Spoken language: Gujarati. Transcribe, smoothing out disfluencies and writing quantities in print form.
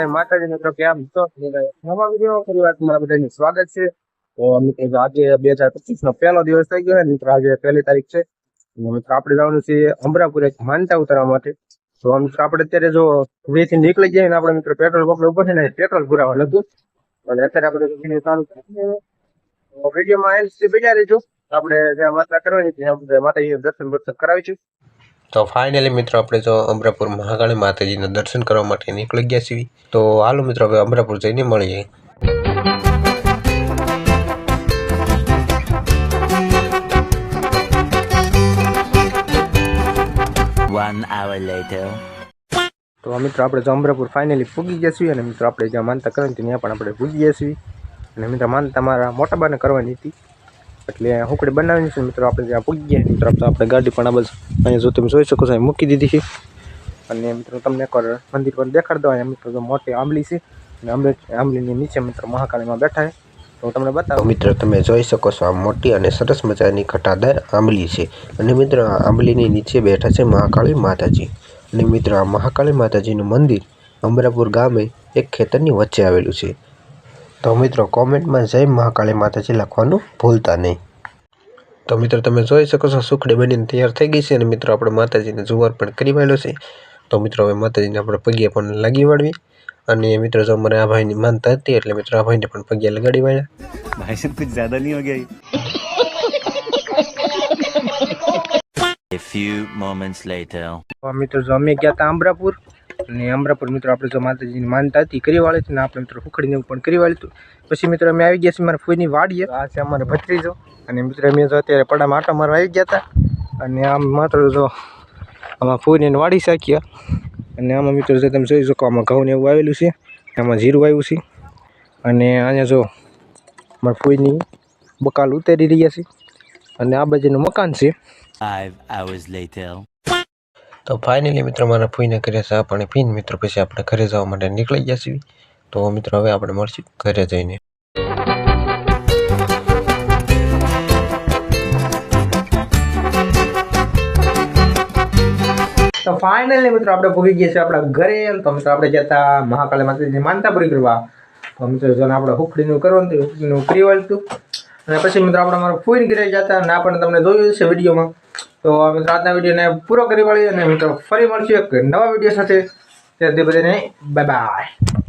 જય માતાજી મિત્રો, કેમ છો? નવા વિડીયો ફરી વાર તમારા બધાનું સ્વાગત છે. તો મિત્રો આજે 2025 નો પહેલો દિવસ થઈ ગયો છે મિત્રો. આજે 1 તારીખ છે. મિત્રો આપણે જવાનું છે અમરાપુર એક માનતા ઉતારવા માટે. તો મિત્રો આપણે અત્યારે જો વેથી નીકળી જાય ને આપણે મિત્રો પેટ્રોલ પંપ ઉપર છે ને પેટ્રોલ પુરાવા લગું. અને અત્યારે આપણે ચાલુ વિડીયોમાં એન્ડ સુધી બેઠા રહીશું. આપણે જ્યાં માતા કરવાની ત્યાં માતાજી દર્શન કરાવીશું. તો ફાઇનલી મિત્રો આપણે જો અમરાપુર મહાકાળી માતાજીના દર્શન કરવા માટે નીકળી ગયા છીએ. તો હાલો મિત્રો હવે અમરાપુર જઈને મળીએ. તો મિત્રો આપણે જો અમરાપુર ફાઇનલી પૂગી ગયા છીએ અને મિત્રો આપણે જ્યાં માનતા કરવાની ત્યાં પણ આપણે પૂગી ગયા છીએ. અને મિત્રો માનતા મારા મોટા બાને કરવાની હતી એટલે હુકડી બનાવવાની છે મિત્રો. આપણે ત્યાં પૂગી ગયા મિત્રો. આપણે ગાડી પણ આ બસ અહીંયા જો તમે જોઈ શકો છો મૂકી દીધી છે. અને મિત્રો તમને એકવાર મંદિર પણ દેખાડ દો. અહીંયા મિત્રો મોટી આંબલી છે અને આંબલીની નીચે મિત્રો મહાકાળીમાં બેઠા છે. તો તમને બતાવો મિત્રો, તમે જોઈ શકો છો આ મોટી અને સરસ મજાની ઘટાદાર આંબલી છે. અને મિત્રો આ આંબલીની નીચે બેઠા છે મહાકાળી માતાજી. અને મિત્રો આ મહાકાળી માતાજીનું મંદિર અમરાપુર ગામે એક ખેતરની વચ્ચે આવેલું છે. તો મિત્રો કોમેન્ટમાં જય મહાકાળી માતાજી લખવાનું ભૂલતા નહીં. તો મિત્રો તમે જોઈ શકો છો સુખડી બનીને તૈયાર થઈ ગઈ છે. અને મિત્રો આપણે માતાજીને જુવાર પણ કરી વાળ્યો છે. તો મિત્રો હવે માતાજીને આપણે પગે પણ લાગી વાળવી. અને મિત્રો જો મને આ ભાઈની માનતા હતી એટલે મિત્રો આ ભાઈને પણ પગે લગાડી વાળ્યા. भाई साहब कुछ ज्यादा नहीं हो गया? A few moments later. મિત્રો જો અમે ગયા હતા અમરાપુર. અને અમરાપુર મિત્રો આપણે જો માતાજીની માનતા હતી કરી વાળી હતી ને આપણે મિત્રો ઉખડીને પણ કરી વાળી હતું. પછી મિત્રો અમે આવી ગયા છીએ મારા ફૂઈની વાડીએ. આ છે અમારે ભત્રીજો. અને મિત્રો અમે જો અત્યારે પડામાં આટો મારવા આવી ગયા હતા. અને આમ માત્ર જો આમાં ફૂઈને વાડી સાક્યા. અને આમાં મિત્રો જો તમે જોઈ શકો આમાં ઘઉં ને એવું આવેલું છે, આમાં જીરું આવ્યું છે. અને અહીંયા જો મારા ફૂઈની બકાલ ઉતારી રહ્યા છે. અને આ બાજુનું મકાન છે. 5 hours later. તો ફાઇનલી મિત્રો મારા ફૂઈને ઘરે ચા પાણી પીને મિત્રો પછી આપણે ઘરે જવા માટે નીકળી ગયા છીએ. તો મિત્રો હવે આપણે મળશું ઘરે જઈને. તો ફાઇનલી મિત્રો આપણે પૂરી ગયા છે આપણા ઘરે. તો મિત્રો આપણે ગયા હતા મહાકાળી માતાજીની માનતા પૂરી કરવા. તો મિત્રો જો આપણે હુકડીનું કરવાનું હતું, હુકડીનું કરી વાળ્યું હતું. અને પછી મિત્રો આપણે મારા ફૂઈને ઘરે ગયા હતા. અને આ પણ તમને જોયું છે વિડીયોમાં. તો મિત્રો આજના વિડીયોને પૂરો કરી વાળી. અને મિત્રો ફરી મળશું એક નવા વિડીયો સાથે. ત્યાં બધાને બાય બાય.